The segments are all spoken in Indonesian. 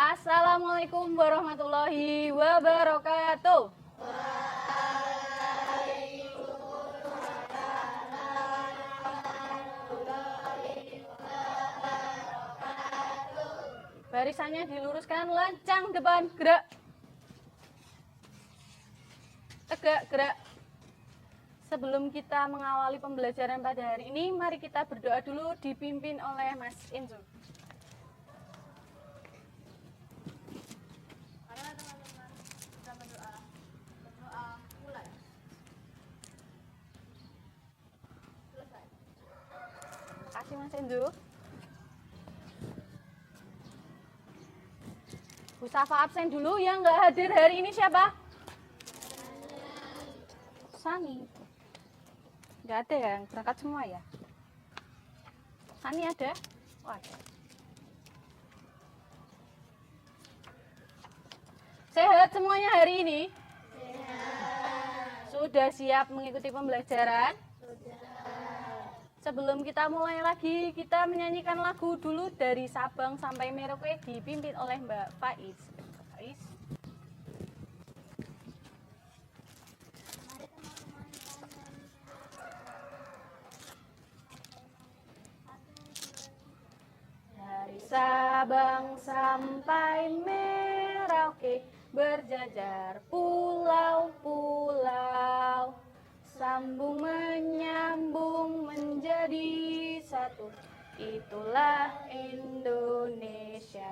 Assalamualaikum warahmatullahi wabarakatuh. Barisannya diluruskan, lancang depan, gerak. Tegak, gerak. Sebelum kita mengawali pembelajaran pada hari ini, mari kita berdoa dulu dipimpin oleh Mas Inzu. Kasih Mas Indu. Bu Safa absen dulu, yang nggak hadir hari ini siapa? Sani. Nggak ada ya, yang berangkat semua ya? Sani ada? Oh, ada. Sehat semuanya hari ini? Sehat. Sudah siap mengikuti pembelajaran? Sebelum kita mulai lagi, kita menyanyikan lagu dulu dari Sabang sampai Merauke dipimpin oleh Mbak Faiz. Faiz. Dari Sabang sampai Merauke berjajar pulau-pulau, sambung menyambung menjadi satu, itulah Indonesia.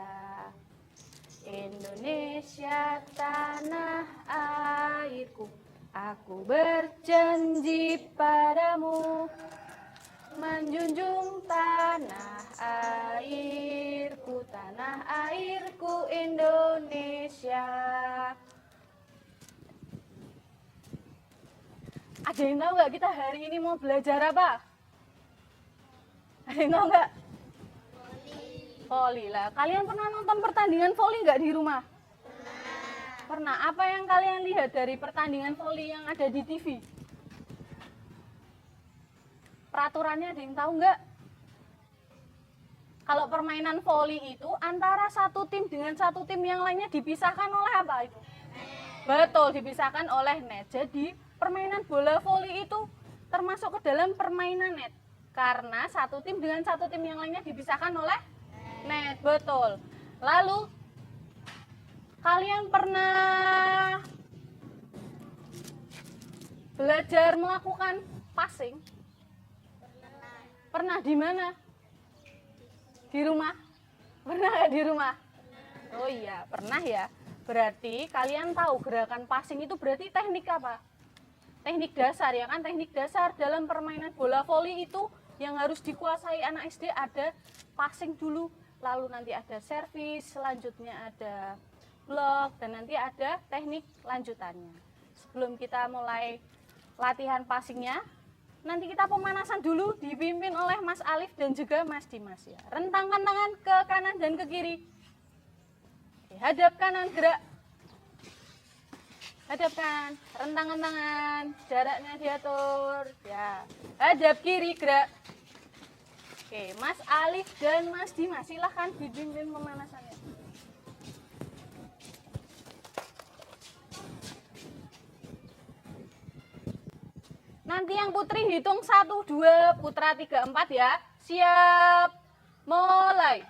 Indonesia tanah airku, aku berjanji padamu, menjunjung tanah airku Indonesia. Ada yang tahu nggak kita hari ini mau belajar apa? Ada yang tahu nggak? Voli lah. Kalian pernah nonton pertandingan voli nggak di rumah? Pernah. Apa yang kalian lihat dari pertandingan voli yang ada di TV? Peraturannya ada yang tahu nggak? Kalau permainan voli itu antara satu tim dengan satu tim yang lainnya dipisahkan oleh apa itu? Betul, dipisahkan oleh net. Jadi permainan bola voli itu termasuk ke dalam permainan net. Karena satu tim dengan satu tim yang lainnya dipisahkan oleh net. Betul. Lalu kalian pernah belajar melakukan passing? Pernah di mana? Di rumah? Pernah nggak di rumah? Oh iya, pernah ya. Berarti kalian tahu gerakan passing itu berarti teknik apa? Teknik dasar ya kan? Teknik dasar dalam permainan bola voli itu yang harus dikuasai anak SD ada passing dulu, lalu nanti ada servis, selanjutnya ada blok, dan nanti ada teknik lanjutannya. Sebelum kita mulai latihan passingnya, nanti kita pemanasan dulu dipimpin oleh Mas Alif dan juga Mas Dimas ya. Rentangkan tangan ke kanan dan ke kiri. Oke, hadap kanan, gerak. Hadap kanan, rentangkan tangan, jaraknya diatur. Ya. Hadap kiri, gerak. Oke, Mas Alif dan Mas Dimas silahkan dipimpin pemanasannya. Nanti yang putri hitung 1, 2, putra 3, 4 ya. Siap, mulai.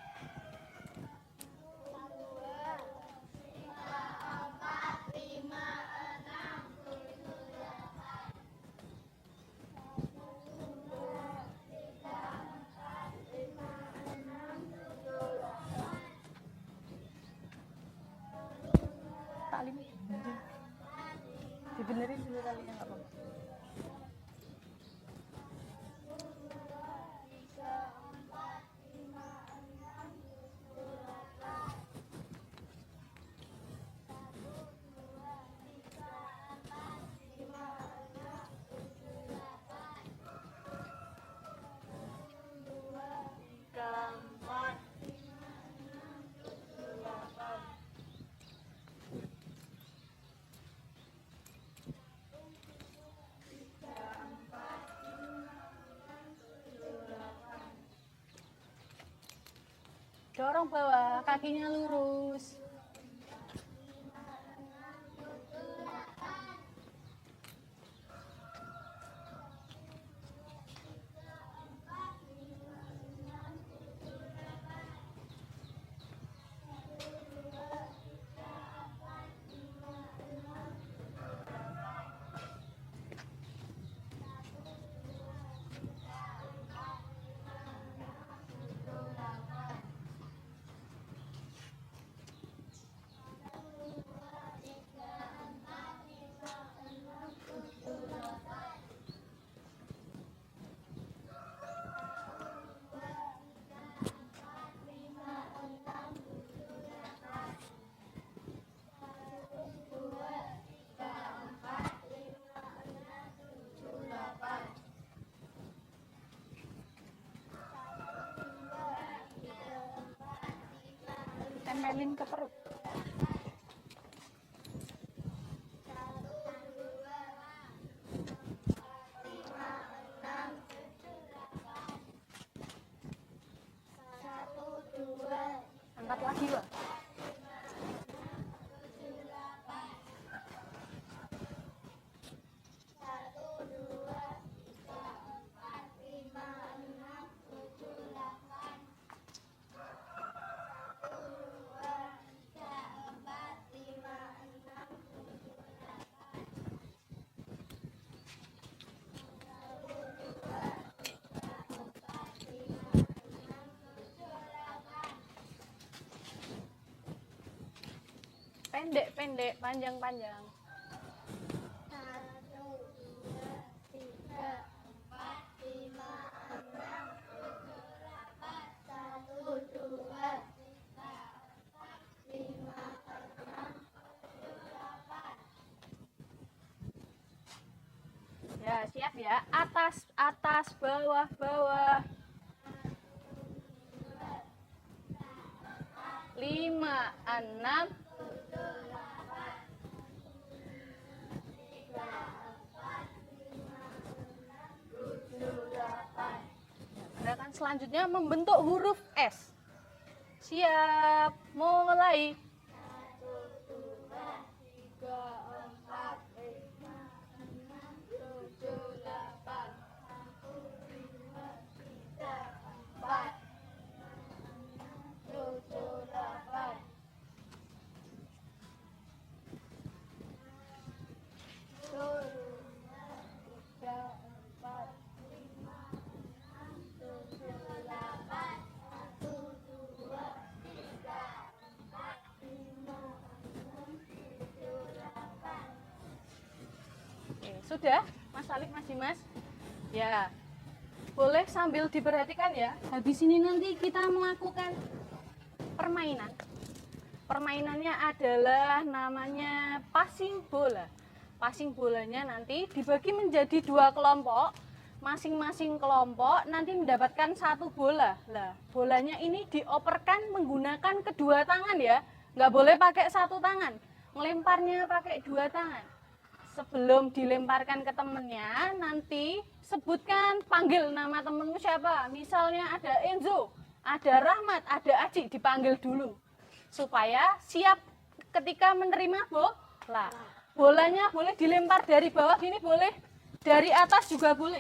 Dibenerin dulu talinya nggak apa-apa. Dorong bawah, kakinya lurus. Tempelin ke perut. Angkat lagi, Wak. Pendek, panjang. 1, 2, 3, 4, 5, 6, 7, 8. 1, 2, 3, 4, 5, 6, 7, 8. Ya, siap ya. Atas, bawah. 5, 6. Gerakan selanjutnya membentuk huruf S. Siap, mulai. 1, 2, 3, 4, 5, 6, 7, 8. 1, 2, 3, 4, 7, 8. 1, 2, 3, 4, 5, 6, 7, 8. 1, 2, 3, 4, 5, 6, 7, 8. Sudah, Mas Alif, Mas Dimas? Ya, boleh sambil diperhatikan ya. Habis ini nanti kita melakukan permainan. Permainannya adalah namanya passing bola. Passing bolanya nanti dibagi menjadi 2 kelompok. Masing-masing kelompok nanti mendapatkan 1 bola. Lah, bolanya ini dioperkan menggunakan kedua tangan ya. Nggak boleh pakai 1 tangan. Melemparnya pakai 2 tangan. Sebelum dilemparkan ke temennya, nanti sebutkan, panggil nama temenmu siapa. Misalnya ada Enzo, ada Rahmat, ada Aji, dipanggil dulu. Supaya siap ketika menerima bola. Bolanya boleh dilempar dari bawah gini, boleh dari atas juga boleh.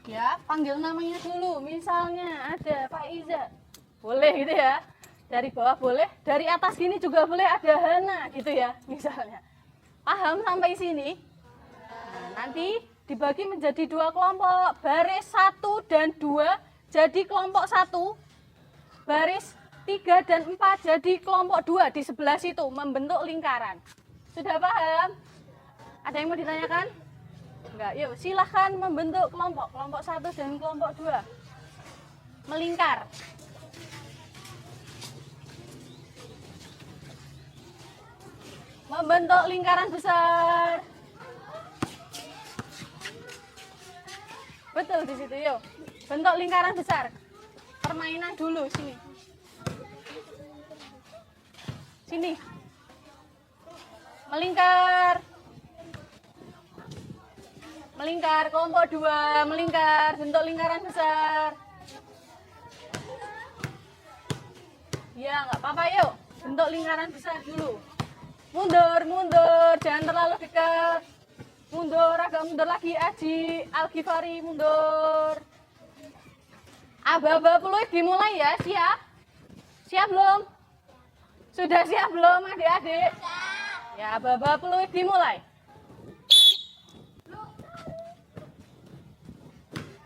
Ya, panggil namanya dulu. Misalnya ada Pak Iza, boleh gitu ya. Dari bawah boleh, dari atas gini juga boleh, ada Hana gitu ya, misalnya. Paham sampai sini? Nah, nanti dibagi menjadi 2 kelompok. Baris 1 dan 2 jadi kelompok 1. Baris 3 dan 4 jadi kelompok 2 di sebelah situ, membentuk lingkaran. Sudah paham? Ada yang mau ditanyakan? Enggak, yuk silahkan membentuk kelompok. Kelompok 1 dan kelompok 2. Melingkar. Membentuk lingkaran besar. Betul di situ, yuk. Bentuk lingkaran besar. Permainan dulu sini. Sini. Melingkar. Melingkar, kelompok 2, melingkar, bentuk lingkaran besar. Iya, nggak apa-apa, yuk. Bentuk lingkaran besar dulu. Mundur, mundur, jangan terlalu dekat. Mundur, agak mundur lagi, Aji. Al-Ghifari, mundur. Aba-aba peluit dimulai ya, siap? Siap belum? Sudah siap belum, adik-adik? Ya, aba-aba peluit dimulai.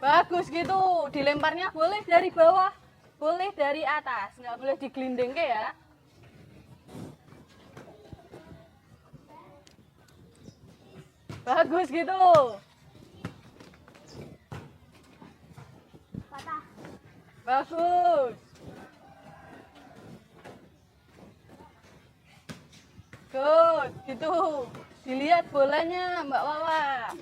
Bagus gitu, dilemparnya boleh dari bawah, boleh dari atas, nggak boleh digelinding ke ya. Bagus gitu. Patah. Bagus. Good, gitu. Dilihat bolanya Mbak Wawa.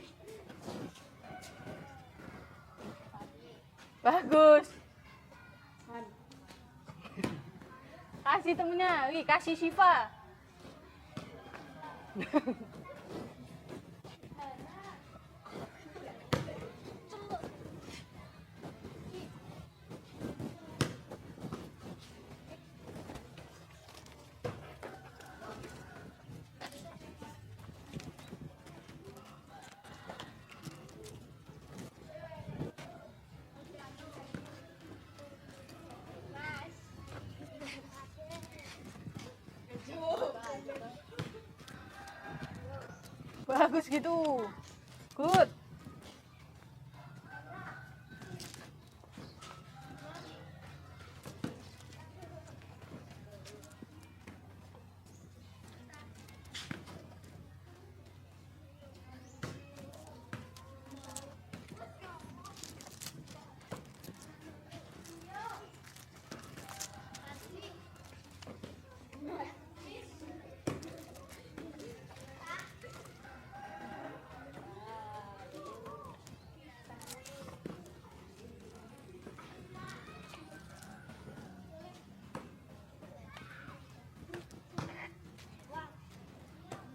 Bagus. Kasih temennya, wih kasih Siva. Bagus gitu. Good.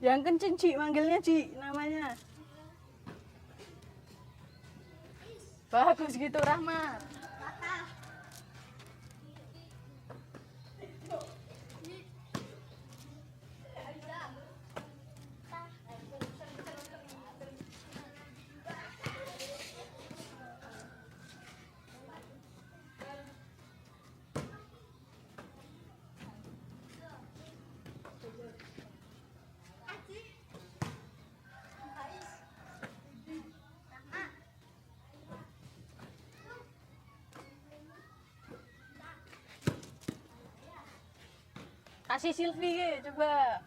Yang kenceng, Ci, manggilnya Ci, namanya. Bagus gitu, Rahmat. Patah. Kasih Silvi, coba.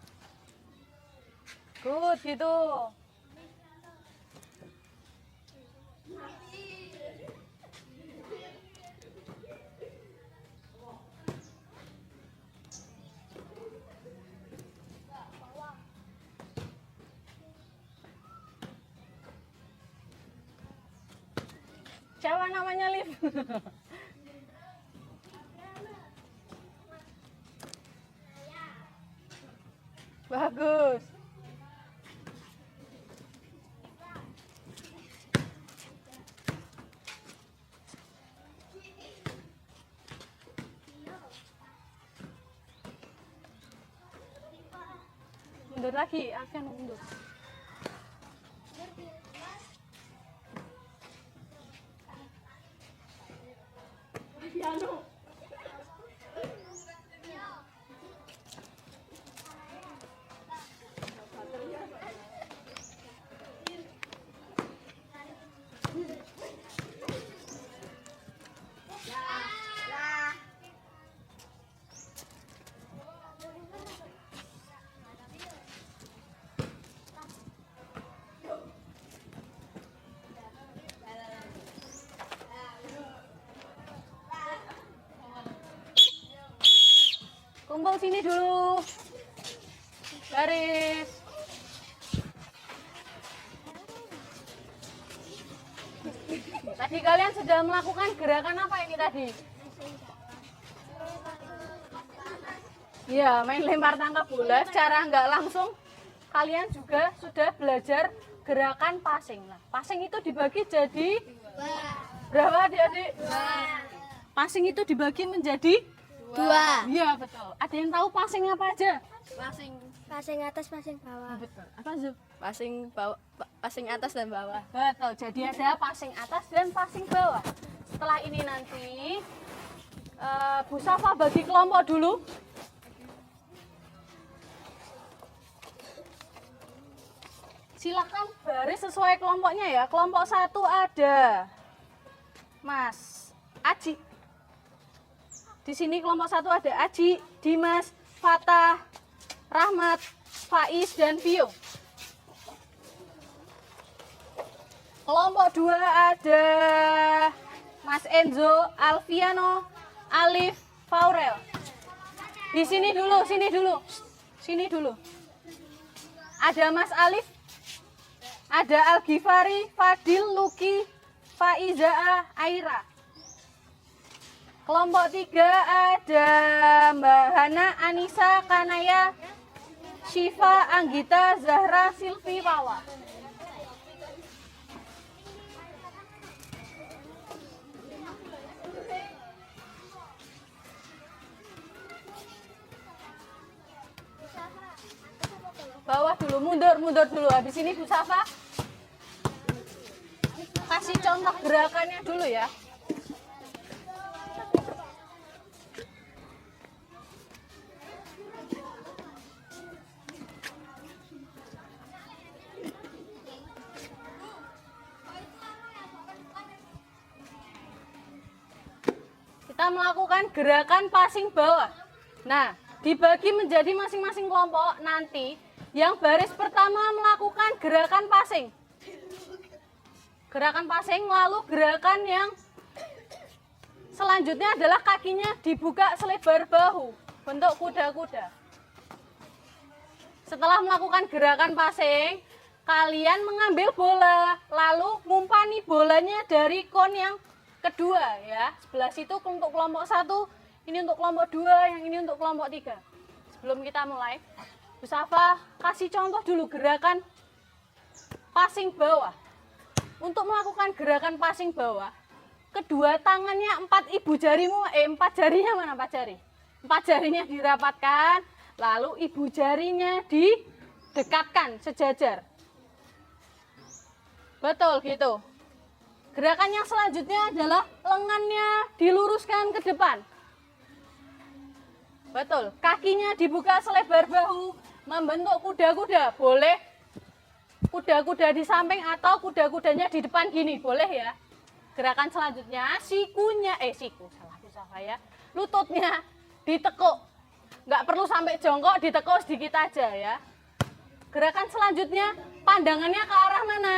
Good gitu. Siapa namanya, Liv? Bagus. Mundur lagi, akan mundur. Piano. Kumpul sini dulu. Garis. Tadi kalian sudah melakukan gerakan apa ini tadi? Iya, main lempar tangkap bola secara nggak langsung. Kalian juga sudah belajar gerakan passing. Nah, passing itu dibagi jadi berapa, adik-adik? Passing itu dibagi menjadi 2. Iya, betul. Ada yang tahu passing apa aja? Passing atas, passing bawah. Betul. Apa, Zul? Passing bawah, passing atas dan bawah. Betul. Jadi ada passing atas dan passing bawah. Setelah ini nanti Bu Safa bagi kelompok dulu. Silakan baris sesuai kelompoknya ya. Kelompok 1 ada Mas Aji. Di sini kelompok 1 ada Aji, Dimas, Fatah, Rahmat, Faiz, dan Vio. Kelompok 2 ada Mas Enzo, Alfiano, Alif, Faurel. Di sini dulu, sini dulu. Sini dulu. Ada Mas Alif, ada Al-Ghifari, Fadil, Luki, Faiza, Aira. Kelompok 3 ada Mbak Hana, Anissa, Kanaya, Syifa, Anggita, Zahra, Silvi, Wawa. Bawah dulu, mundur dulu. Habis ini Bu Safa kasih contoh gerakannya dulu ya. Kita melakukan gerakan passing bawah. Nah, dibagi menjadi masing-masing kelompok. Nanti yang baris pertama melakukan gerakan passing. Gerakan passing, lalu gerakan yang selanjutnya adalah kakinya dibuka selebar bahu, bentuk kuda-kuda. Setelah melakukan gerakan passing, kalian mengambil bola, lalu ngumpani bolanya dari kon yang kedua ya. Sebelah situ untuk kelompok 1, ini untuk kelompok 2, yang ini untuk kelompok 3. Sebelum kita mulai, Bu Safa kasih contoh dulu gerakan passing bawah. Untuk melakukan gerakan passing bawah, kedua tangannya 4 ibu jarimu, 4 jarinya mana 4 jari? 4 jarinya dirapatkan, lalu ibu jarinya didekatkan sejajar. Betul gitu. Gerakan yang selanjutnya adalah lengannya diluruskan ke depan. Betul, kakinya dibuka selebar bahu, membentuk kuda-kuda. Boleh kuda-kuda di samping atau kuda-kudanya di depan gini, boleh ya. Gerakan selanjutnya, lututnya ditekuk. Nggak perlu sampai jongkok, ditekuk sedikit aja ya. Gerakan selanjutnya, pandangannya ke arah mana?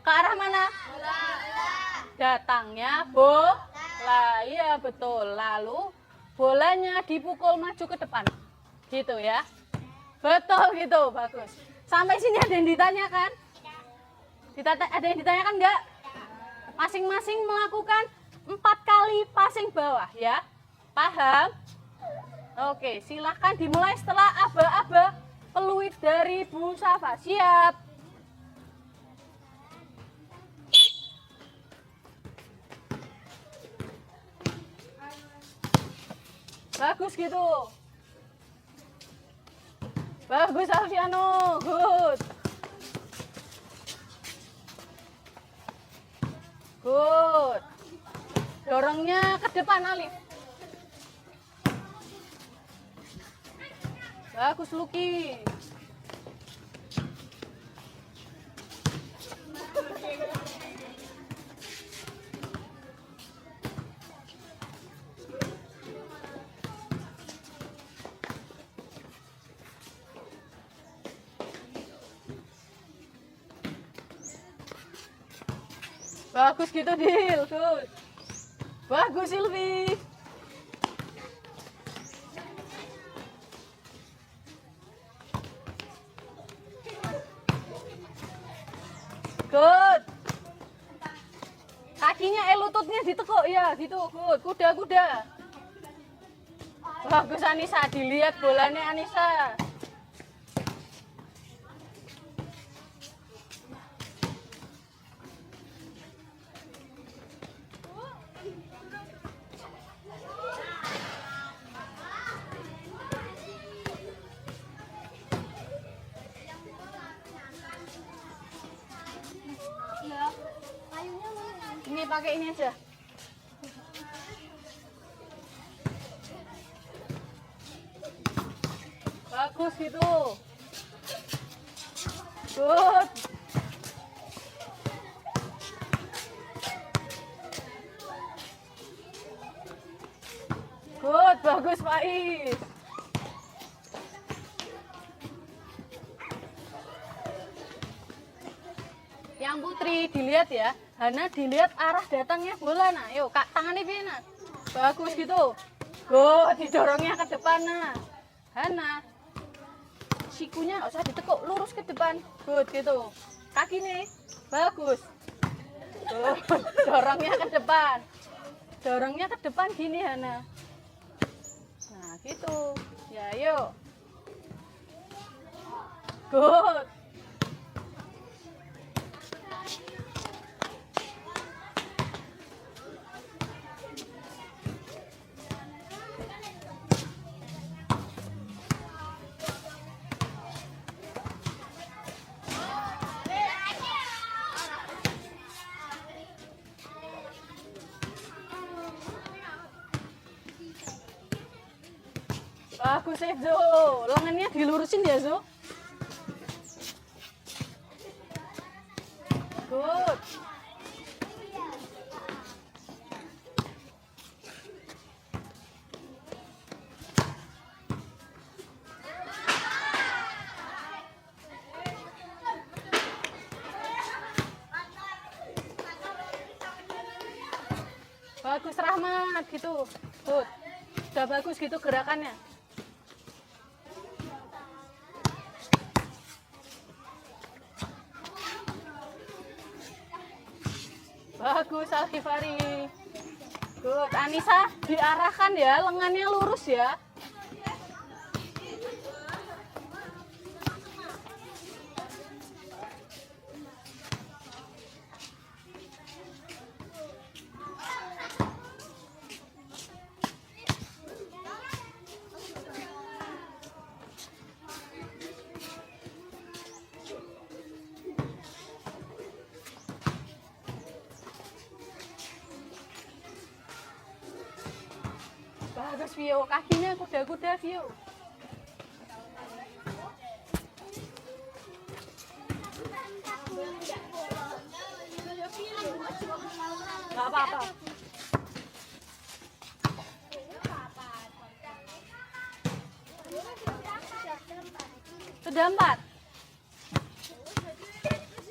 Ke arah mana? Datangnya bola, iya betul. Lalu bolanya dipukul maju ke depan, gitu ya. Betul gitu, bagus. Sampai sini ada yang ditanyakan? Ada yang ditanyakan enggak? Masing-masing melakukan 4 kali passing bawah ya. Paham? Oke, silahkan dimulai setelah aba-aba peluit dari Bu Safa. Siap? Bagus gitu. Bagus Alfiano, good. Good. Dorongnya ke depan Alif. Bagus Luki. Bagus gitu Dil, good. Bagus Silvi. Good. Kakinya lututnya ditekuk ya, gitu. Good. Kuda-kuda. Bagus Anissa, dilihat bolanya Anissa. pakai ini aja. Bagus gitu. Good. Good, bagus Faiz. Yang Putri dilihat ya, Hana dilihat arah datangnya bola. Nah, yuk kak tangannya piye nak? Bagus gitu. Go, didorongnya ke depan nah. Hana, sikunya nggak usah ditekuk, lurus ke depan. Good gitu. Kaki nih, bagus. Tuh, dorongnya ke depan. Dorongnya ke depan gini Hana. Nah gitu. Ya yuk. Good. Bagus ya Zo, lengannya dilurusin ya Zo. Good. Bagus Rahmat gitu. Good. Udah bagus gitu gerakannya. Bagus Alkifari. Good. Anissa diarahkan ya, lengannya lurus ya. Bagus Vio, kakinya kuda-kuda Vio. Gak apa-apa. Sudah 4.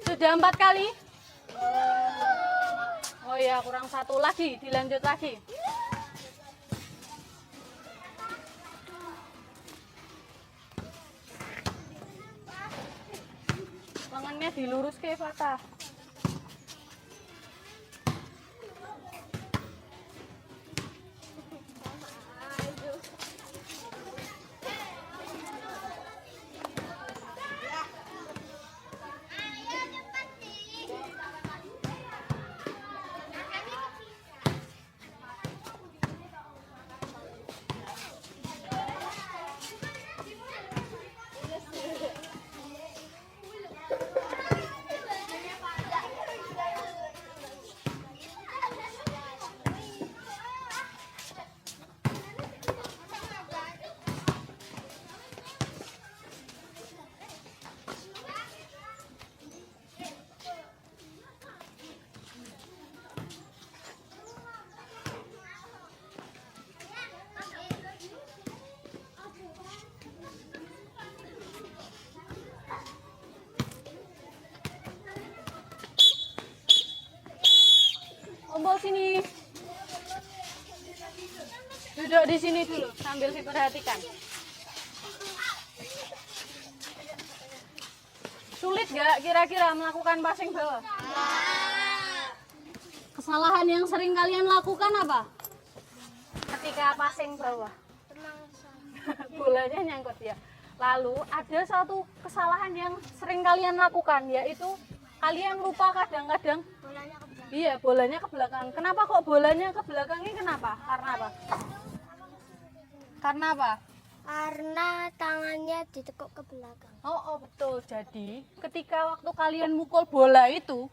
Sudah 4 kali. Oh ya, kurang 1 lagi, dilanjut lagi. Lengannya dilurus ke Fatah. Kumpul sini. Duduk di sini dulu sambil diperhatikan. Sulit gak kira-kira melakukan passing bawah? Kesalahan yang sering kalian lakukan apa? Ketika passing bawah. Bolanya nyangkut ya. Lalu ada satu kesalahan yang sering kalian lakukan, yaitu kalian lupa kadang-kadang bolanya ke belakang. Kenapa kok bolanya ke belakang ini? Kenapa? Karena apa? Karena apa? Karena tangannya ditekuk ke belakang. Oh betul. Jadi ketika waktu kalian mukul bola itu,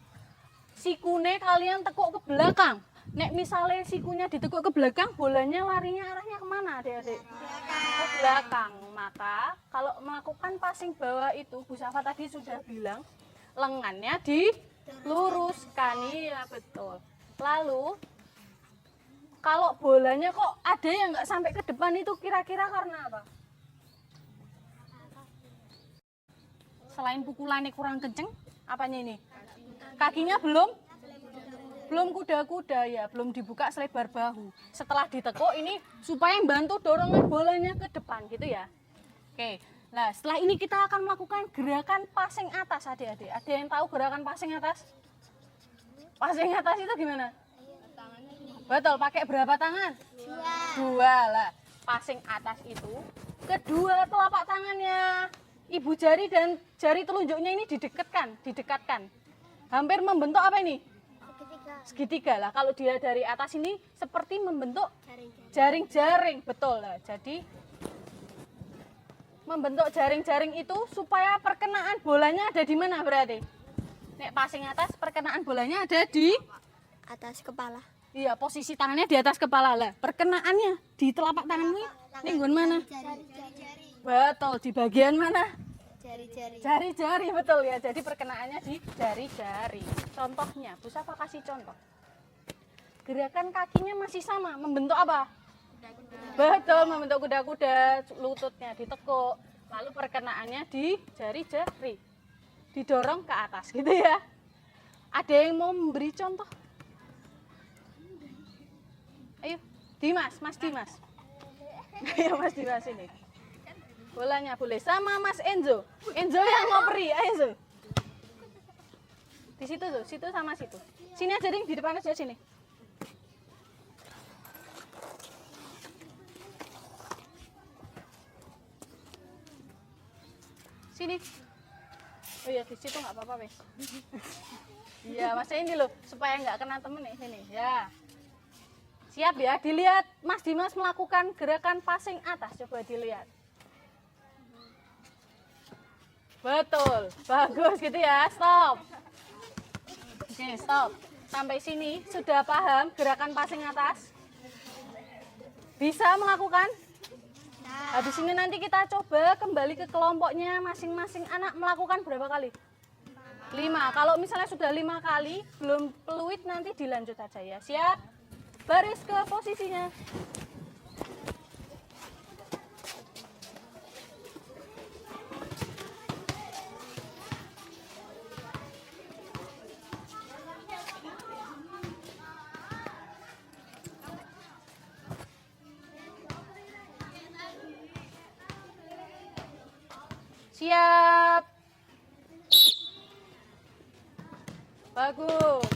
sikune kalian tekuk ke belakang. Nek misalnya sikunya ditekuk ke belakang, bolanya larinya arahnya kemana adik-adik? Ke belakang. Maka kalau melakukan passing bawah itu, Bu Safa tadi sudah bilang, lengannya diluruskan. Iya betul. Lalu kalau bolanya kok ada yang nggak sampai ke depan itu kira-kira karena apa? Selain pukulannya kurang kenceng, apanya ini? Kakinya belum kuda-kuda ya, belum dibuka selebar bahu. Setelah ditekuk ini supaya membantu dorongan bolanya ke depan gitu ya. Oke, nah setelah ini kita akan melakukan gerakan passing atas adik-adik. Ada yang tahu gerakan passing atas? Passing atas itu gimana? Betul, pakai berapa tangan? Dua lah. Passing atas itu kedua telapak tangannya, ibu jari dan jari telunjuknya ini didekatkan. Hampir membentuk apa ini? Segitiga lah. Kalau dia dari atas ini seperti membentuk jaring-jaring, betul lah. Jadi membentuk jaring-jaring itu supaya perkenaan bolanya ada di mana berarti? Nek passing atas perkenaan bolanya ada di Atas kepala. iya, posisi tangannya di atas kepala lah. Perkenaannya di telapak tanganmu ini nggon mana? Jari-jari. Betul, di bagian mana? Jari-jari. Jari-jari, betul ya. Jadi perkenaannya di jari-jari. Contohnya, Bu Safa kasih contoh. Gerakan kakinya masih sama, membentuk apa? Betul, membentuk kuda-kuda, lututnya ditekuk. Lalu perkenaannya di jari-jari. Didorong ke atas gitu ya. Ada yang mau memberi contoh? Ayo, Mas Dimas. Ayo Mas Dimas ini. Bolanya boleh sama Mas Enzo. Enzo yang mau beri, ayo Enzo. Di situ tuh, situ sama situ. Sini aja Ding, di depan aja sini. Sini. Oh iya, di situ nggak apa-apa wes. Iya, Mas ini loh, supaya nggak kena temen nih sini. Ya. Siap ya, dilihat Mas Dimas melakukan gerakan passing atas, coba dilihat. Betul, bagus gitu ya, stop. Oke, stop. Sampai sini sudah paham gerakan passing atas? Bisa melakukan? Habis ini nanti kita coba kembali ke kelompoknya masing-masing anak melakukan berapa kali? 5. Kalau misalnya sudah 5 kali, belum fluid nanti dilanjut saja ya. Siap? Baris ke posisinya. Siap. Bagus.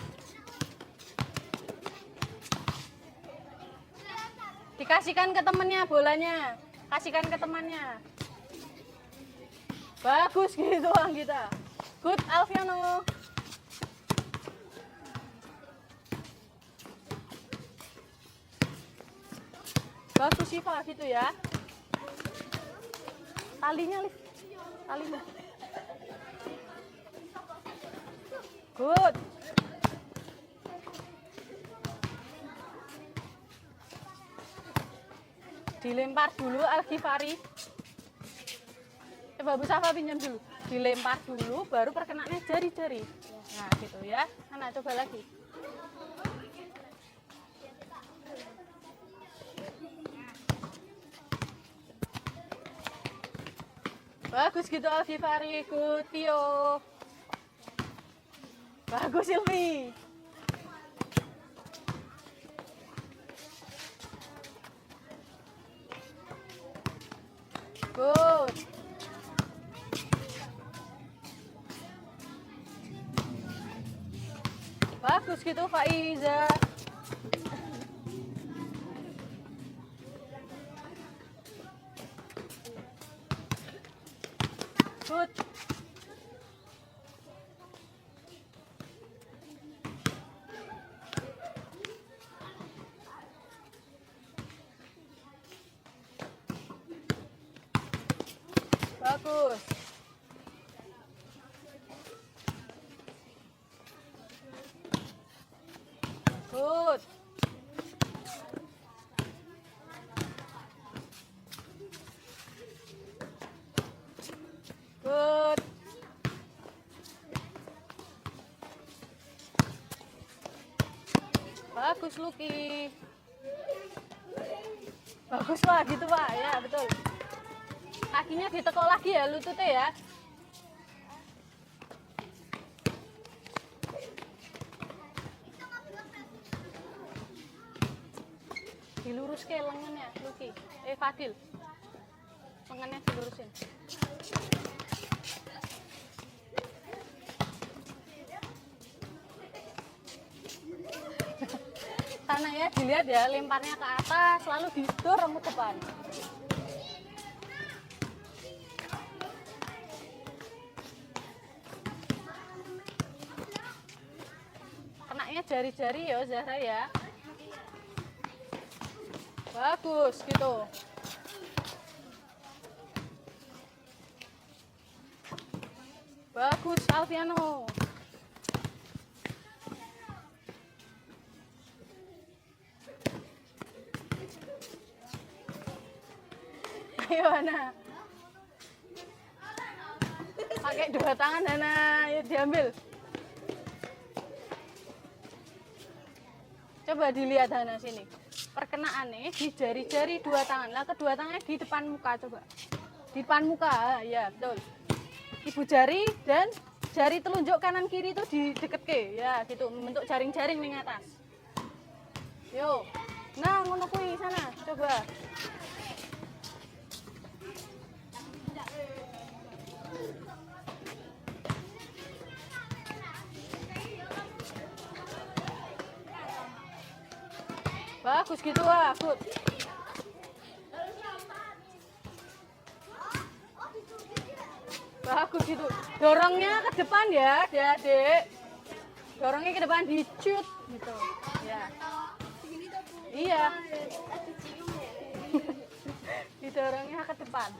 Dikasihkan ke temennya bolanya. Kasihkan ke temannya. Bagus gitu Anggita. Good Alfiano. Bagus Siva gitu ya. Talinya Liv. Talinya. Good. Dilempar dulu Al-Ghifari. Coba Bu Safa pinjam dulu. Dilempar dulu baru perkenaannya jari-jari. Nah, gitu ya. Nah, coba lagi. Bagus gitu Al-Ghifari, good Tio. Bagus Silvi. Good. Bagus gitu Faiza. Good. Bagus. Bagus Lucky. Bagus Pak, gitu Pak. Ya, betul. Kakinya ditekuk lagi ya lututnya ya. Diluruske lengannya Lucky. Fadil. Lengannya dilurusin. Karena ya dilihat ya, lemparnya ke atas lalu didorong ke depan. Kenanya jari-jari ya Zahra ya. Bagus gitu. Bagus Alfiano. Ayo Hana. Pakai dua tangan Hana, yuk diambil. Coba dilihat Hana sini. Perkenaannya di jari-jari dua tangan. Lah kedua tangannya di depan muka coba. Di depan muka, ya betul. Ibu jari dan jari telunjuk kanan kiri itu di deket ke, ya gitu membentuk jaring-jaring di atas. Yo, nah ngono kuwi sana, coba. Bagus gitu ah, good. Bagus gitu. Dorongnya ke depan ya, Adik. Dorongnya ke depan dicut gitu. Ya. Iya. Didorongnya ke depan.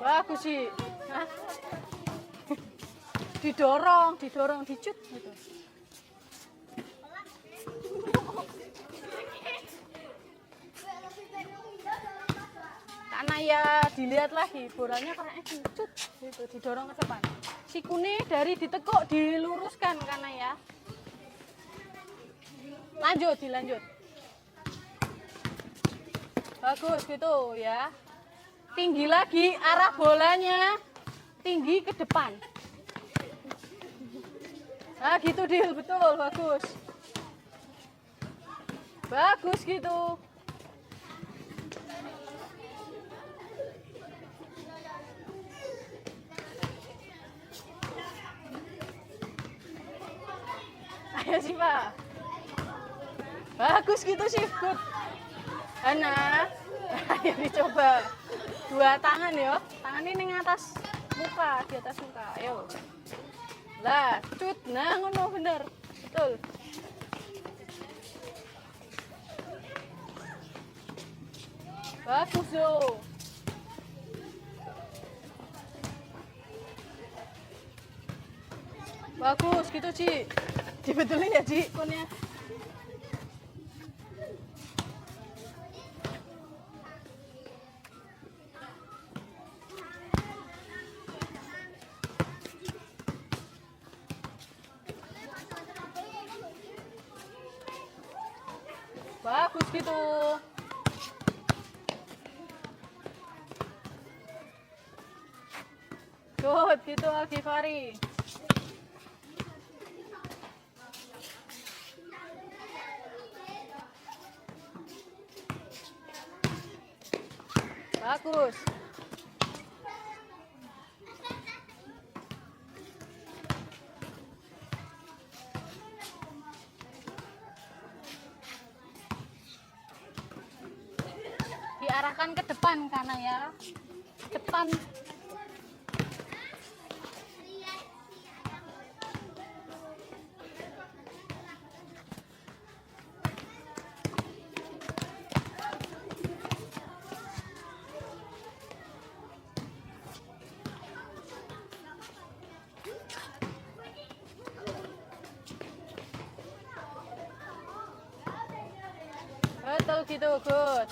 Bagus sih. Hah? Didorong, dicut gitu. Karena ya dilihat lagi, bolanya karena dicut gitu, didorong ke depan. Sikune dari ditekuk diluruskan karena ya. Dilanjut. Bagus gitu ya. Tinggi lagi arah bolanya, tinggi ke depan. Nah gitu Dil, betul, bagus. Bagus gitu. Ayo sih Pak. Bagus gitu sih, good. Ana, ayo dicoba. Dua tangan ya, tangan ini atas muka, di atas muka, ayo. Lah, cut, nah ngono bener, betul. Bagus yo. Bagus gitu Ci. Dibetulin ya Ci, konnya. Bagus gitu. Good gitu Alkifari. Bagus. Diarahkan ke depan karena ya. Depan. betul gitu, good.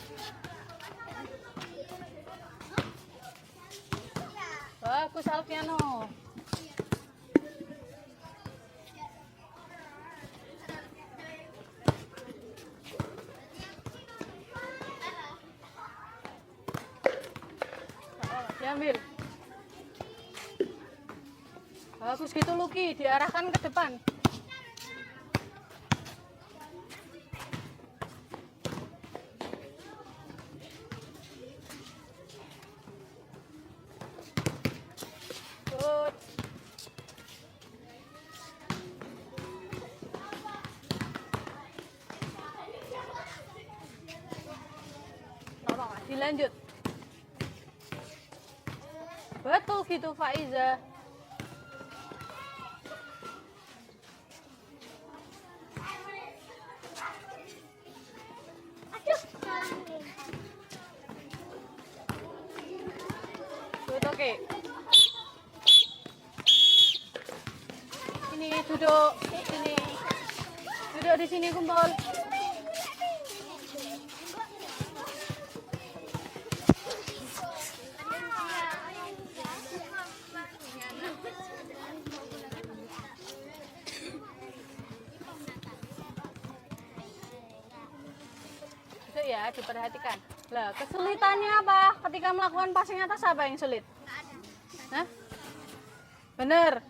Bagus Alfiano. Diambil. Bagus gitu Lucky, diarahkan ke depan. Good. Tolong, dilanjut. Betul gitu Faiza. Good, oke. Sini duduk, sini. Duduk di sini kumpul. Itu ya, diperhatikan. Lah, kesulitannya apa? Ketika melakukan passing atas apa yang sulit? Hah? Bener.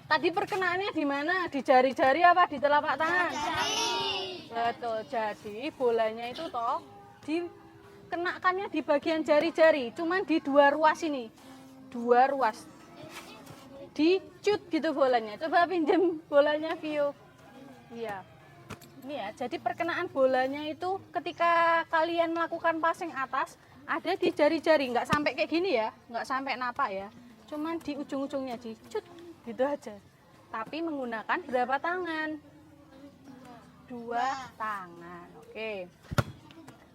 Tadi perkenaannya di mana? Di jari-jari apa di telapak tangan? Betul. Jadi bolanya itu toh dikenakannya di bagian jari-jari, cuman di dua ruas ini. Dua ruas. Dicut gitu bolanya. Coba pinjem bolanya Vio. Iya. Ini ya, jadi perkenaan bolanya itu ketika kalian melakukan passing atas ada di jari-jari, nggak sampai kayak gini ya, nggak sampai napak ya, cuman di ujung-ujungnya dicut gitu aja. Tapi menggunakan berapa tangan? Dua tangan. Oke.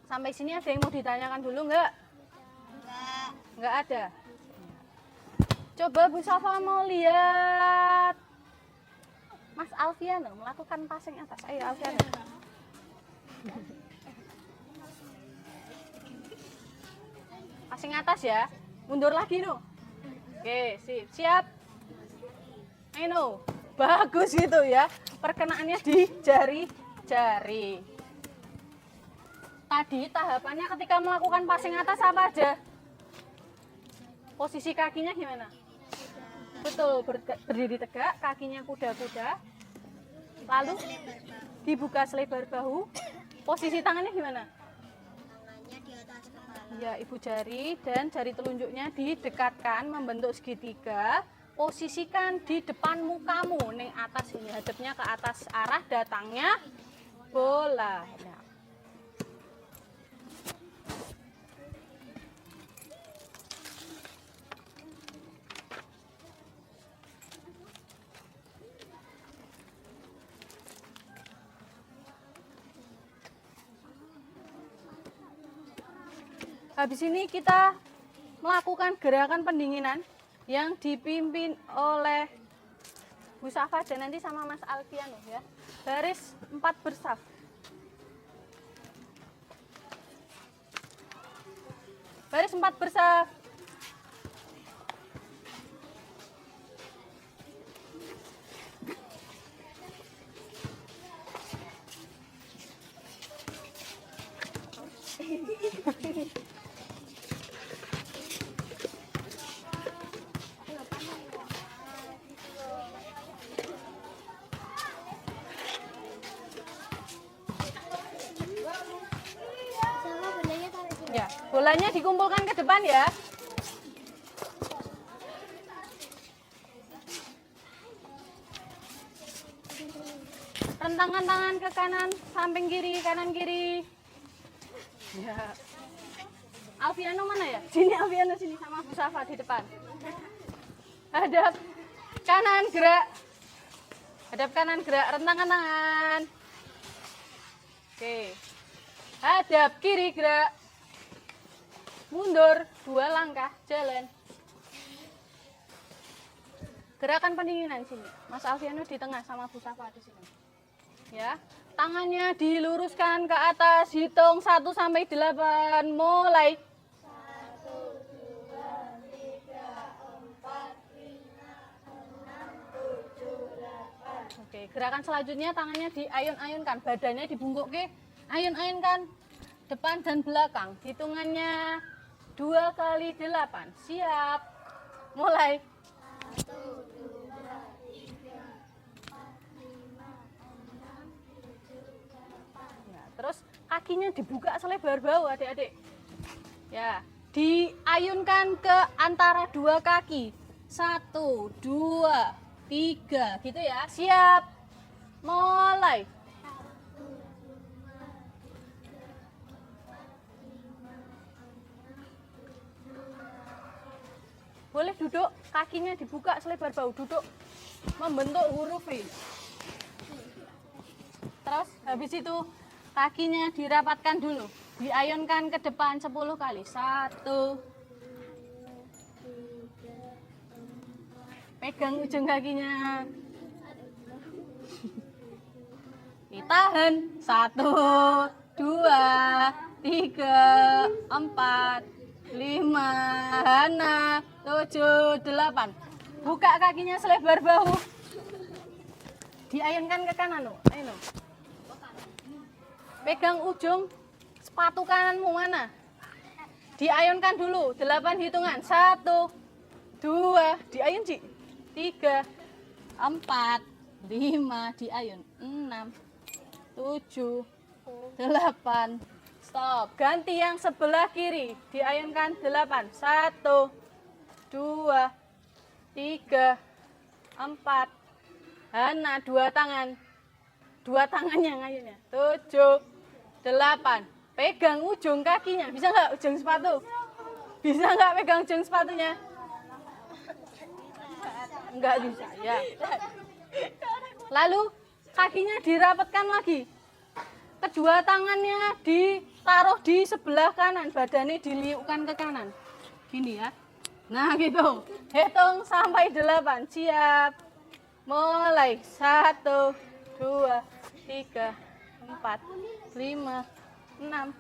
Sampai sini ada yang mau ditanyakan dulu nggak? Nggak ada. Coba Bu Safa mau lihat Mas Alfiano melakukan passing atas. Ayo Alfiano. Passing atas ya. Mundur lagi no. Oke, siap. Ayo. Bagus gitu ya. Perkenaannya di jari-jari. Tadi tahapannya ketika melakukan passing atas apa aja? Posisi kakinya gimana? Betul, berdiri tegak, kakinya kuda-kuda. Lalu dibuka selebar bahu. Posisi tangannya gimana? Tangannya di atas kepala. Ya, ibu jari dan jari telunjuknya didekatkan membentuk segitiga. Posisikan di depan mukamu, nih atas ini, hadapnya ke atas, arah datangnya bola. Nah. Habis ini kita melakukan gerakan pendinginan yang dipimpin oleh Bu Safa dan nanti sama Mas Alfiano ya. Baris 4 bersaf. Baris 4 bersaf. Sama bolanya tarik dulu. Ya, bolanya dikumpulkan ke depan ya. Rentangkan tangan ke kanan, samping kiri, kanan kiri. Ya. Alfiano mana ya? Sini Alfiano, sini sama Bu Safa di depan. Hadap kanan gerak. Hadap kanan gerak, rentangkan tangan. Oke. Hadap kiri gerak. Mundur 2 langkah, jalan. Gerakan pendinginan sini. Mas Alfiano di tengah sama Bu Safa di sini. Ya. Tangannya diluruskan ke atas, hitung 1 sampai 8, mulai. 1, 2, 3, 4, 5, 6, 7, 8. Oke, gerakan selanjutnya tangannya diayun-ayunkan, badannya dibungkuk ke, ayun-ayunkan depan dan belakang. Hitungannya 2 kali 8. Siap. Mulai. 1, 2, 3, 4, 5, 6, 7, 8. Ya, terus kakinya dibuka selebar bahu adik-adik. Ya, diayunkan ke antara dua kaki. 1, 2, 3, gitu ya. Siap. Mulai. Boleh duduk, kakinya dibuka selebar bahu, duduk membentuk huruf V. Terus habis itu kakinya dirapatkan dulu, diayunkan ke depan 10 kali. 1, pegang ujung kakinya, ditahan. 1, 2, 3, 4, 5, 6, 7, 8. Buka kakinya selebar bahu, diayunkan ke kanan loh. Ayo. Pegang ujung sepatu kananmu mana? Diayunkan dulu 8 hitungan. 1, 2, diayun Ci. 3, 4, 5, diayun. 6, 7, 8. Stop. Ganti yang sebelah kiri. Diayunkan 8. 1, 2, 3, 4. Hana, 2 tangan. 2 tangan yang ayunnya. 7, 8. Pegang ujung kakinya. Bisa nggak ujung sepatu? Bisa nggak pegang ujung sepatunya? Nggak bisa, ya. Lalu kakinya dirapatkan lagi. Kedua tangannya ditaruh di sebelah kanan, badannya diliukkan ke kanan. Gini ya. Nah gitu. Hitung sampai 8. Siap. Mulai. 1, 2, 3, 4, 5, 6,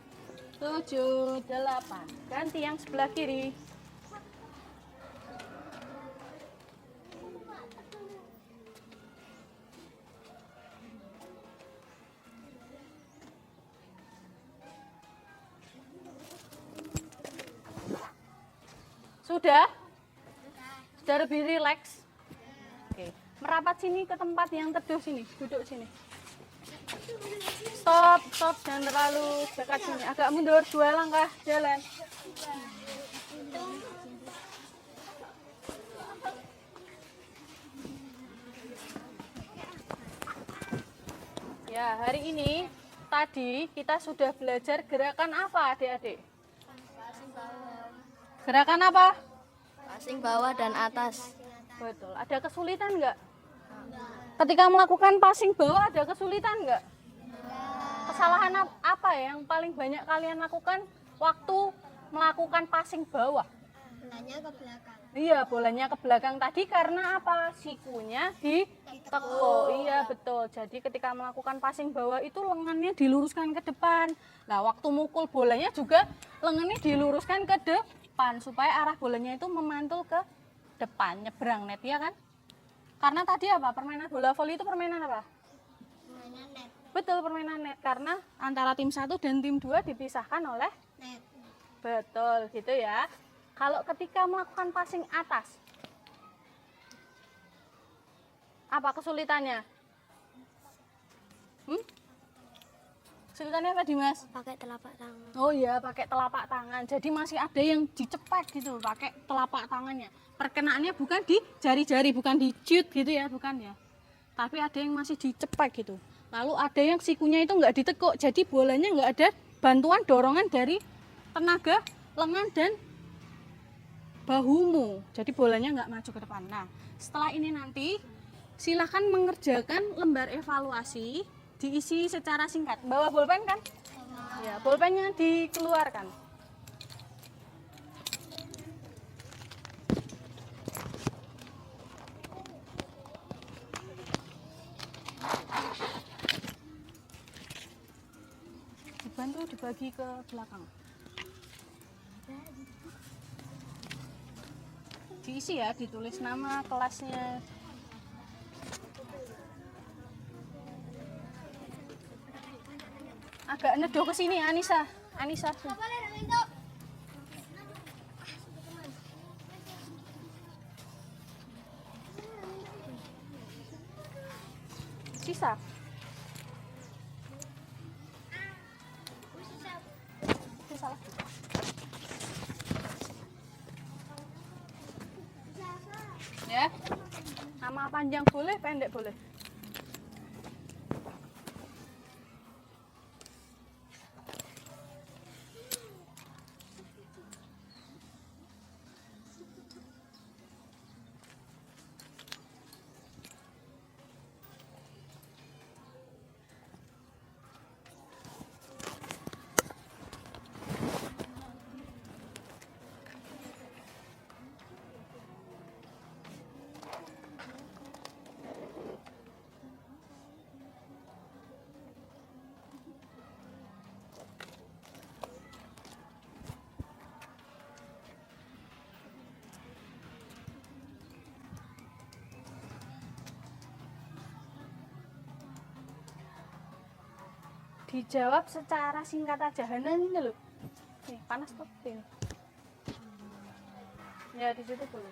7, 8. Ganti yang sebelah kiri. Sudah? Sudah lebih rileks? Oke. Merapat sini ke tempat yang teduh sini. Duduk sini. Stop, jangan terlalu dekat sini. Agak mundur 2 langkah jalan. Ya, hari ini tadi kita sudah belajar gerakan apa, adik-adik? Passing bawah. Gerakan apa? Passing bawah dan atas. Betul. Ada kesulitan nggak? Ketika melakukan passing bawah ada kesulitan nggak? Kesalahan apa yang paling banyak kalian lakukan waktu melakukan passing bawah? Bolanya ke belakang. Iya, bolanya ke belakang tadi karena apa? Sikunya ditekuk. Iya, betul. Jadi ketika melakukan passing bawah itu lengannya diluruskan ke depan. Nah, waktu mukul bolanya juga lengannya diluruskan ke depan supaya arah bolanya itu memantul ke depan, nyebrang net ya kan? Karena tadi apa? Permainan bola voli itu permainan apa? Mainan net. Betul, permainan net karena antara tim 1 dan tim 2 dipisahkan oleh Net. betul gitu ya. Kalau ketika melakukan passing atas, apa kesulitannya? Kesulitannya apa Dimas? Pakai telapak tangan. Oh iya, pakai telapak tangan. Jadi masih ada yang dicepak gitu, pakai telapak tangannya. Perkenaannya bukan di jari-jari, bukan di cut gitu ya, bukan ya. Tapi ada yang masih dicepak gitu. Lalu ada yang sikunya itu nggak ditekuk, jadi bolanya nggak ada bantuan dorongan dari tenaga lengan dan bahumu. Jadi bolanya nggak maju ke depan. Nah, setelah ini nanti silahkan mengerjakan lembar evaluasi, diisi secara singkat. Bawa bolpen kan? Ya, bolpennya dikeluarkan. dibagi ke belakang. Diisi ya, ditulis nama kelasnya. Agak nedo ke sini Anissa. Anissa. Sisa. Sisa lagi. Ya. Nama panjang boleh, pendek boleh. Dijawab secara singkat aja. Hana ini loh. Nih, panas tuh. Nih. Ya, di situ dulu.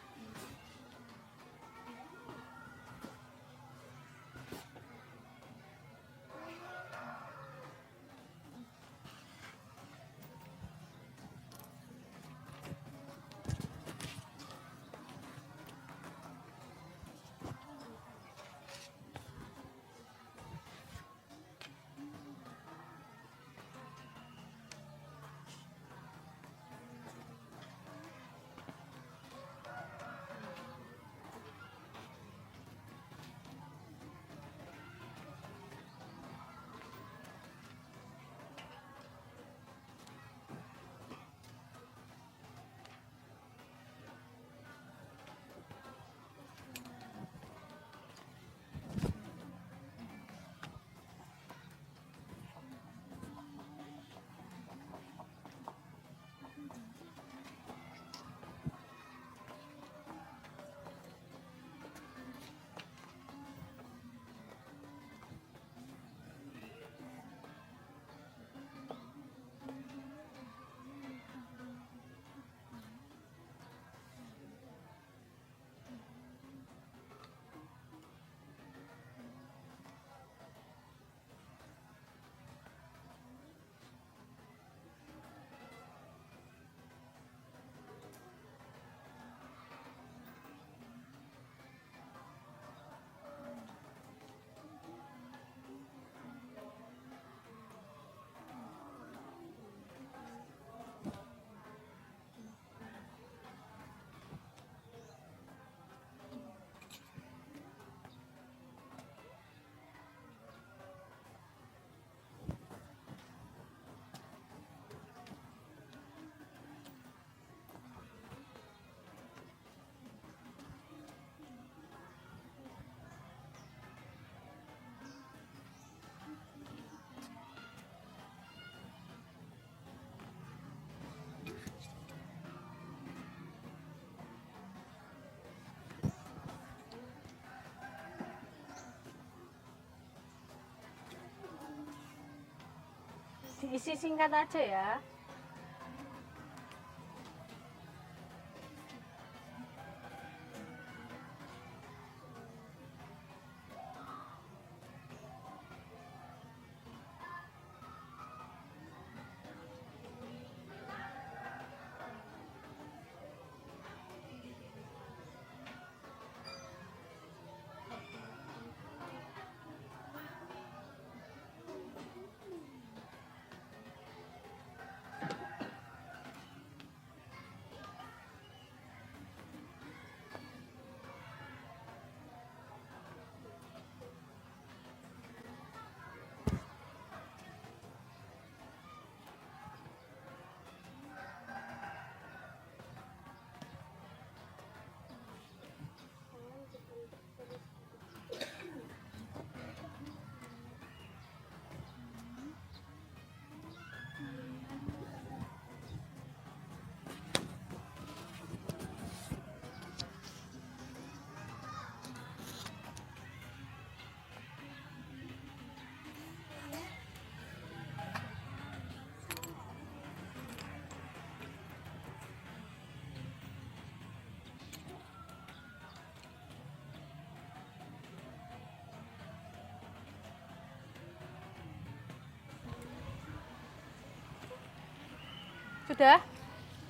Diisi singkat aja ya. Sudah?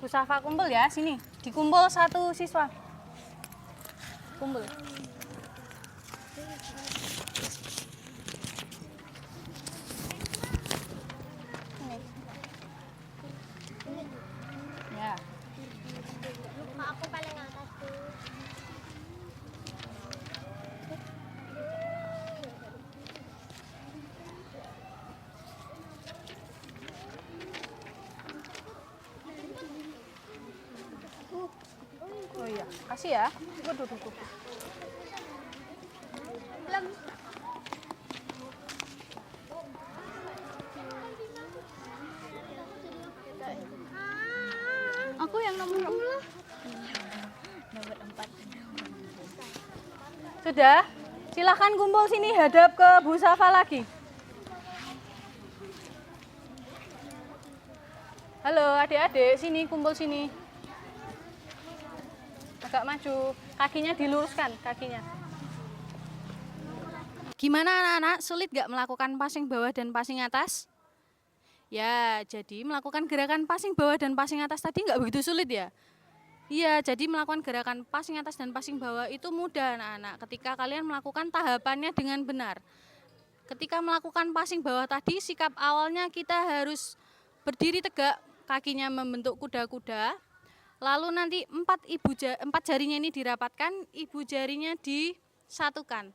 Bu Safa kumpul ya, sini. Dikumpul satu siswa. Kumpul. Ini. Ya. Aku paling atas tuh. Oh iya, kasih ya. Waduh, duduk. Belum. Aku yang nomor 10. Nomor 4. Sudah? Silahkan kumpul sini, hadap ke Bu Safa lagi. Halo adik-adik, sini kumpul sini. Agak maju, kakinya diluruskan, kakinya. Gimana anak-anak, sulit gak melakukan passing bawah dan passing atas? Ya, jadi melakukan gerakan passing bawah dan passing atas tadi nggak begitu sulit ya? Iya, jadi melakukan gerakan passing atas dan passing bawah itu mudah anak-anak ketika kalian melakukan tahapannya dengan benar. Ketika melakukan passing bawah tadi, sikap awalnya kita harus berdiri tegak, kakinya membentuk kuda-kuda. Lalu nanti empat jarinya ini dirapatkan, ibu jarinya disatukan.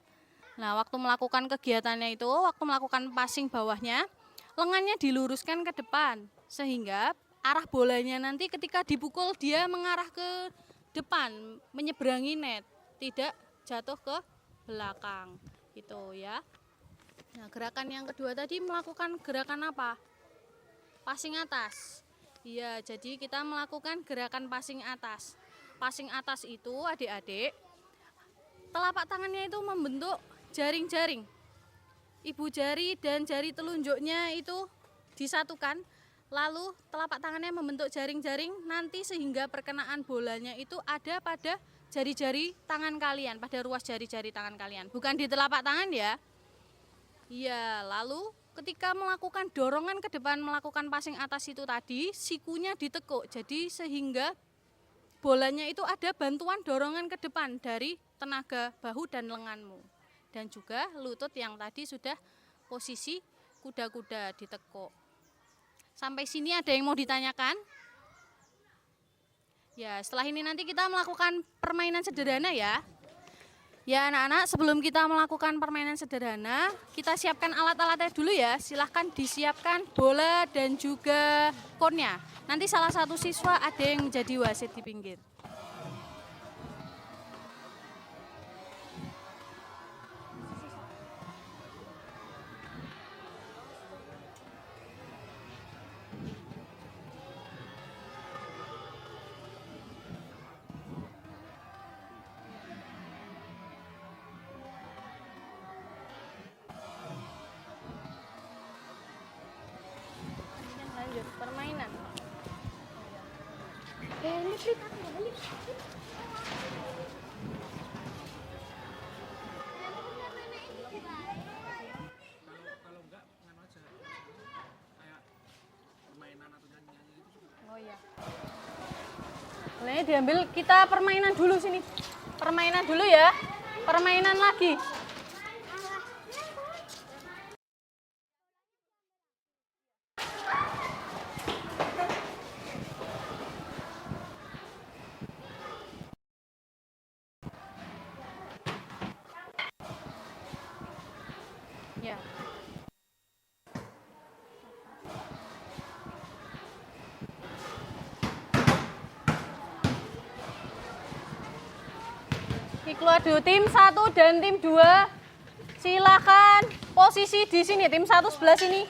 Nah, waktu melakukan kegiatannya itu, waktu melakukan passing bawahnya, lengannya diluruskan ke depan sehingga arah bolanya nanti ketika dipukul dia mengarah ke depan, menyeberangi net, tidak jatuh ke belakang. Gitu ya. Nah, gerakan yang kedua tadi melakukan gerakan apa? Passing atas. Iya, jadi kita melakukan gerakan passing atas. Passing atas itu adik-adik, telapak tangannya itu membentuk jaring-jaring. Ibu jari dan jari telunjuknya itu disatukan, lalu telapak tangannya membentuk jaring-jaring nanti sehingga perkenaan bolanya itu ada pada jari-jari tangan kalian, pada ruas jari-jari tangan kalian, bukan di telapak tangan ya. Iya, lalu ketika melakukan dorongan ke depan, melakukan passing atas itu tadi, sikunya ditekuk, jadi sehingga bolanya itu ada bantuan dorongan ke depan dari tenaga bahu dan lenganmu. Dan juga lutut yang tadi sudah posisi kuda-kuda ditekuk. Sampai sini ada yang mau ditanyakan? Ya, setelah ini nanti kita melakukan permainan sederhana ya. Ya anak-anak, sebelum kita melakukan permainan sederhana, kita siapkan alat-alatnya dulu ya. Silahkan disiapkan bola dan juga konnya. Nanti salah satu siswa ada yang menjadi wasit di pinggir. Lanjut permainan. Oh iya. Boleh diambil, kita permainan dulu sini. Permainan dulu ya. Permainan lagi. Ya. Keluar dulu tim 1 dan tim 2. Silakan posisi di sini, tim 1 sebelah sini.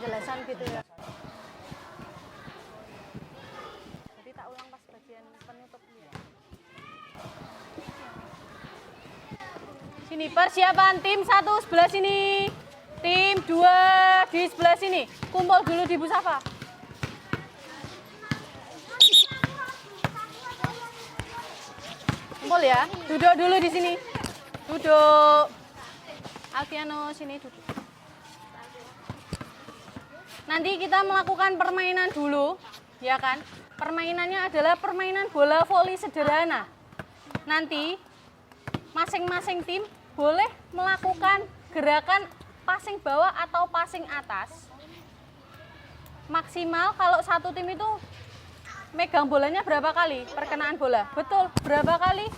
Penjelasan gitu ya. Sini persiapan tim 1 sebelah sini. Tim 2 di sebelah sini. Kumpul dulu di Busafa. Kumpul ya. Duduk dulu di sini. Duduk. Alfiano sini duduk. Nanti kita melakukan permainan dulu, ya kan? Permainannya adalah permainan bola voli sederhana. Nanti masing-masing tim boleh melakukan gerakan passing bawah atau passing atas. Maksimal kalau satu tim itu megang bolanya berapa kali? Perkenaan bola. Betul, berapa kali?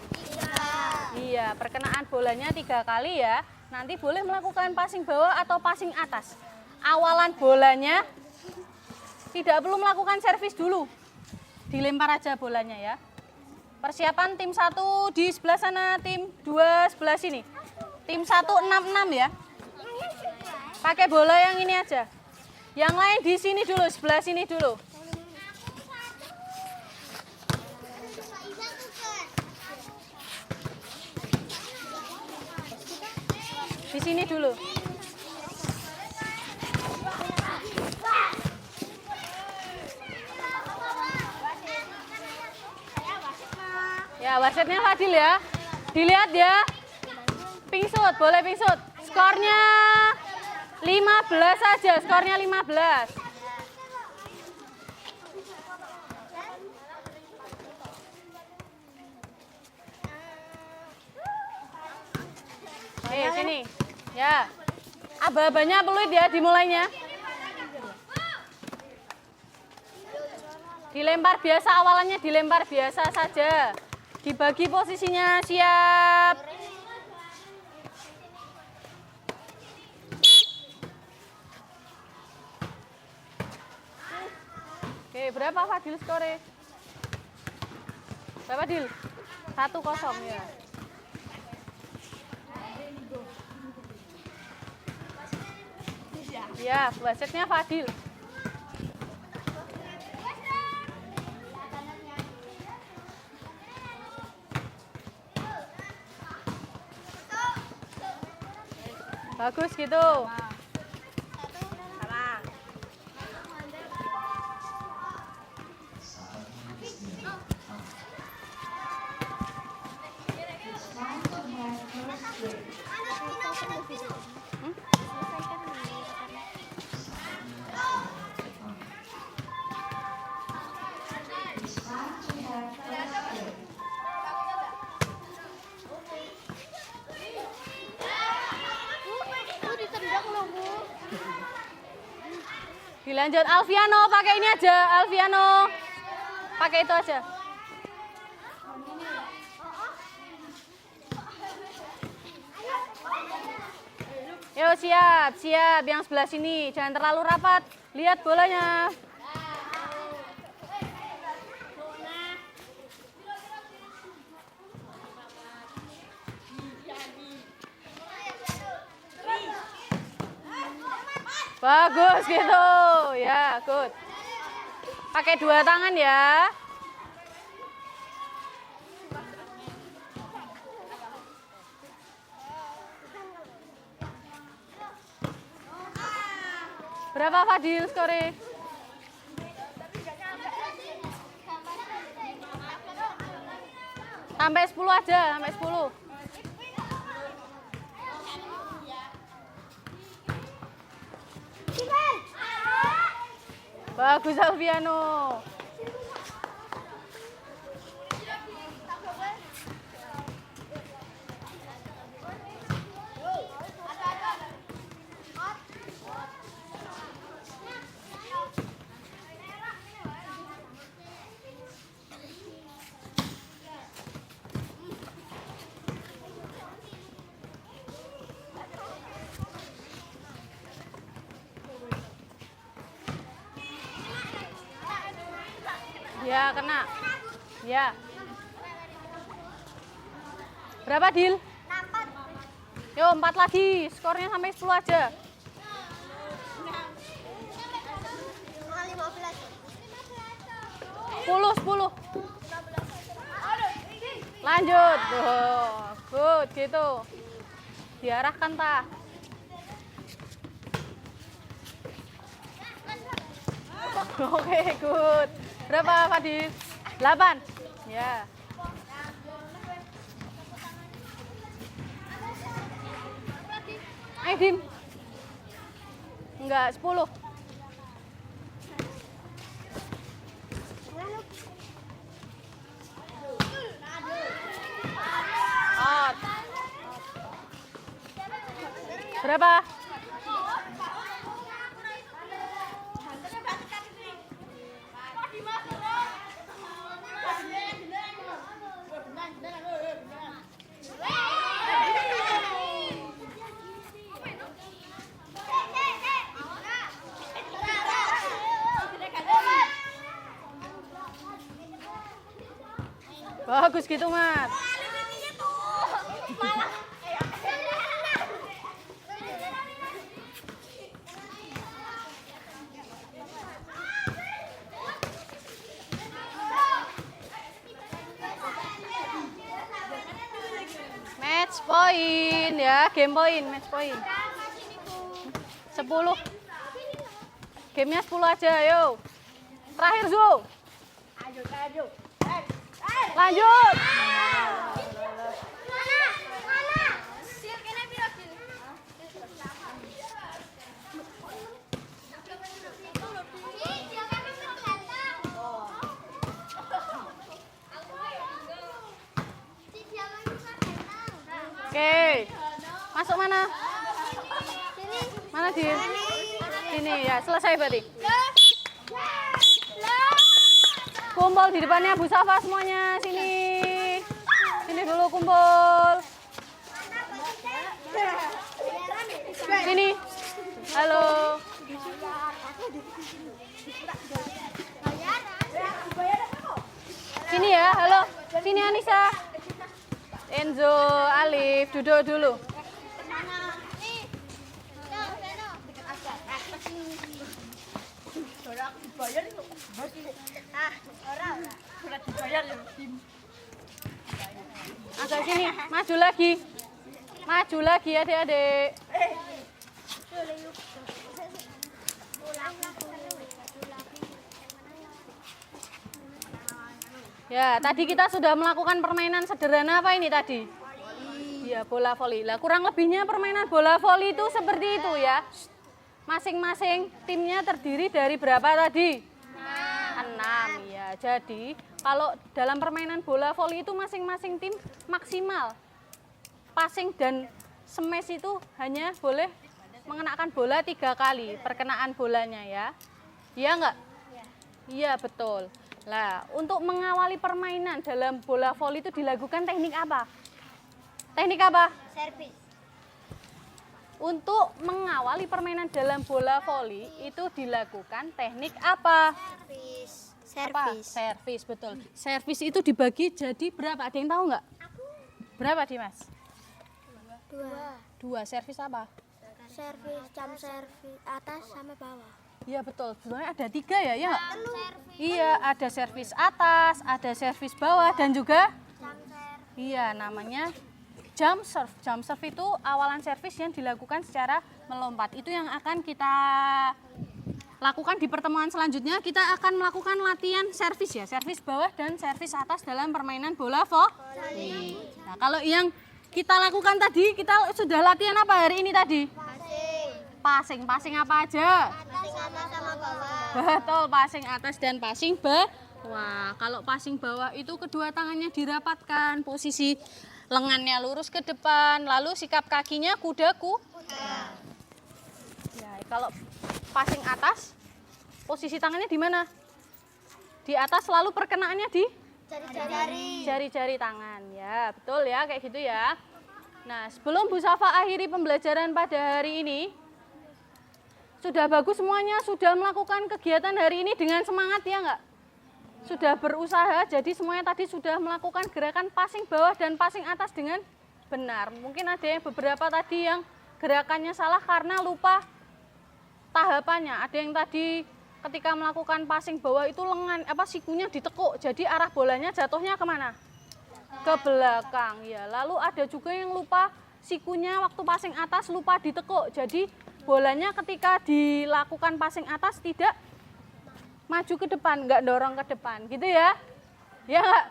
3. Iya, perkenaan bolanya 3 kali ya. Nanti boleh melakukan passing bawah atau passing atas. Awalan bolanya tidak perlu melakukan servis dulu. Dilempar aja bolanya ya. Persiapan tim 1 di sebelah sana, tim 2 sebelah sini. Tim 1 6-6 ya. Pakai bola yang ini aja. Yang lain di sini dulu, sebelah sini dulu. Di sini dulu. Ya, wasitnya Fadil ya. Dilihat ya. Pingsut, boleh pingsut. Skornya 15 saja, skornya 15. Oke, sini. Ya. Aba-abanya peluit ya dimulainya. Dilempar biasa, awalannya dilempar biasa saja. Dibagi posisinya, siap. Oke, berapa Fadil skore? Berapa Dil? 1-0 ya. Ya, wasitnya Fadil. Bagus gitu. Sama. Dilanjut Alfiano, pakai ini aja, Alfiano. Pakai itu aja. Yo, siap, siap. Yang sebelah sini, jangan terlalu rapat. Lihat bolanya. Bagus gitu. Ya, good. Pakai 2 tangan ya. Berapa Fadil skore? Sampai 10 aja, sampai 10. Bagus Alfiano. Ya, kena. Ya. Berapa, Dil? 4. Yo, 4 lagi. Skornya sampai 10 aja. 10. Lanjut. Oh, good gitu. Diarahkan ta. Oke, good. Berapa Fadil? 8. Ya. Ayo Dim. Enggak, 10. Out. Berapa? Bagus gitu, Mat. Match point ya, game point, match point. 10. Gamenya 10 aja, ayo. Terakhir, Zu. Lanjut. Oke. Masuk mana? Mana, Din? Sini ya, selesai berarti. Kumpul di depannya Bu Safa semuanya, sini. Sini dulu kumpul. Sini. Halo. Sini ya, halo. Sini Anissa. Enzo, Alif, duduk dulu. Agak sini, maju lagi. Maju lagi adik-adik. Ya, tadi kita sudah melakukan permainan sederhana apa ini tadi? Iya, bola voli. Lah, kurang lebihnya permainan bola voli itu seperti itu ya. Masing-masing timnya terdiri dari berapa tadi? 6. Ya, jadi kalau dalam permainan bola voli itu masing-masing tim maksimal passing dan smash itu hanya boleh mengenakan bola 3 kali perkenaan bolanya ya. Iya enggak? Iya, betul. Nah, untuk mengawali permainan dalam bola voli itu dilakukan teknik apa? Teknik apa? Servis. Untuk mengawali permainan dalam bola voli itu dilakukan teknik apa? Servis. Servis, betul. Servis itu dibagi jadi berapa? Ada yang tahu nggak? Berapa, Dimas? 2. Servis apa? Servis, jam servis atas sama bawah. Iya, betul. Sebenarnya ada 3 ya, ya nggak? Iya, ada servis atas, ada servis bawah, dan juga iya, namanya jump serve. Jump serve itu awalan servis yang dilakukan secara melompat. Itu yang akan kita lakukan di pertemuan selanjutnya. Kita akan melakukan latihan servis ya, servis bawah dan servis atas dalam permainan bola voli. Nah, kalau yang kita lakukan tadi, kita sudah latihan apa hari ini tadi? Passing. Passing apa aja? Passing atas sama bawah. Betul, passing atas dan passing bawah. Kalau passing bawah itu kedua tangannya dirapatkan, posisi lengannya lurus ke depan, lalu sikap kakinya kuda-kuda. Ya, kalau passing atas, posisi tangannya di mana? Di atas, lalu perkenaannya di jari-jari tangan. Ya, betul ya, kayak gitu ya. Nah, sebelum Bu Safa akhiri pembelajaran pada hari ini, sudah bagus semuanya, sudah melakukan kegiatan hari ini dengan semangat ya enggak? Sudah berusaha, jadi semuanya tadi sudah melakukan gerakan passing bawah dan passing atas dengan benar. Mungkin ada yang beberapa tadi yang gerakannya salah karena lupa tahapannya. Ada yang tadi ketika melakukan passing bawah itu lengan sikunya ditekuk, jadi arah bolanya jatuhnya kemana? Ke belakang ya. Lalu ada juga yang lupa sikunya waktu passing atas lupa ditekuk. Jadi bolanya ketika dilakukan passing atas tidak maju ke depan, nggak dorong ke depan, gitu ya? Ya nggak?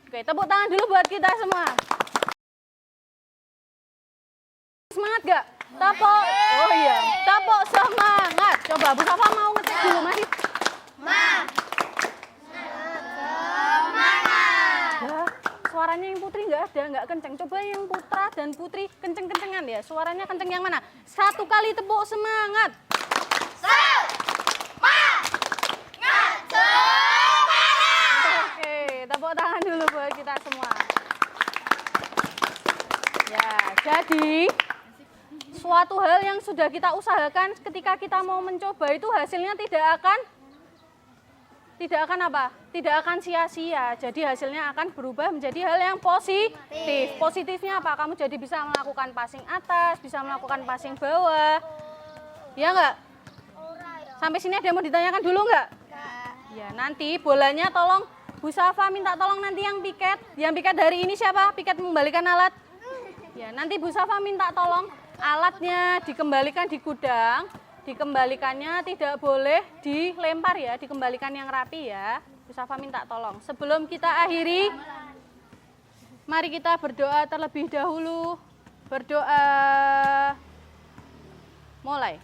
Oke, tepuk tangan dulu buat kita semua. Semangat gak? Tepuk. Oh iya, tepuk semangat. Coba Bu Safa mau ngecek dulu masih. Ya, suaranya yang Putri nggak ada, nggak kenceng. Coba yang Putra dan Putri kenceng-kencengan ya. Suaranya kenceng yang mana? 1 kali tepuk semangat. Oke, tepuk tangan dulu buat kita semua. Ya, jadi suatu hal yang sudah kita usahakan ketika kita mau mencoba itu hasilnya tidak akan apa? Tidak akan sia-sia. Jadi hasilnya akan berubah menjadi hal yang positif. Positifnya apa? Kamu jadi bisa melakukan passing atas, bisa melakukan passing bawah. Ya enggak? Sampai sini ada yang mau ditanyakan dulu enggak? Ya, nanti bolanya tolong Bu Safa minta tolong nanti yang piket. Yang piket dari ini siapa? Piket mengembalikan alat. Ya, nanti Bu Safa minta tolong alatnya dikembalikan di gudang. Dikembalikannya tidak boleh dilempar ya, dikembalikan yang rapi ya. Bu Safa minta tolong. Sebelum kita akhiri, mari kita berdoa terlebih dahulu. Berdoa. Mulai.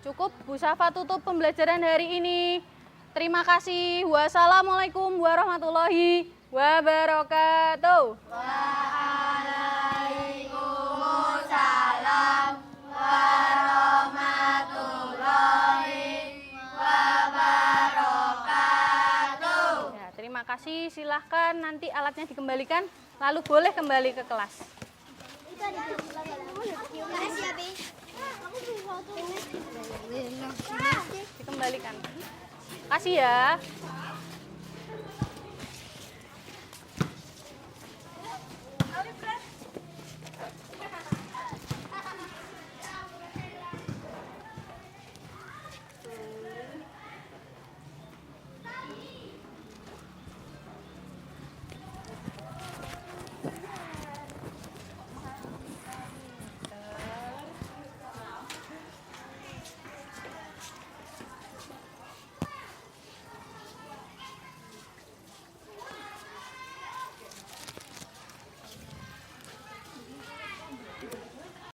Cukup, Bu Safa tutup pembelajaran hari ini. Terima kasih. Wassalamualaikum warahmatullahi wabarakatuh. Waalaikumsalam warahmatullahi wabarakatuh. Ya, terima kasih. Silahkan nanti alatnya dikembalikan, lalu boleh kembali ke kelas. Dikembalikan. Kasih ya.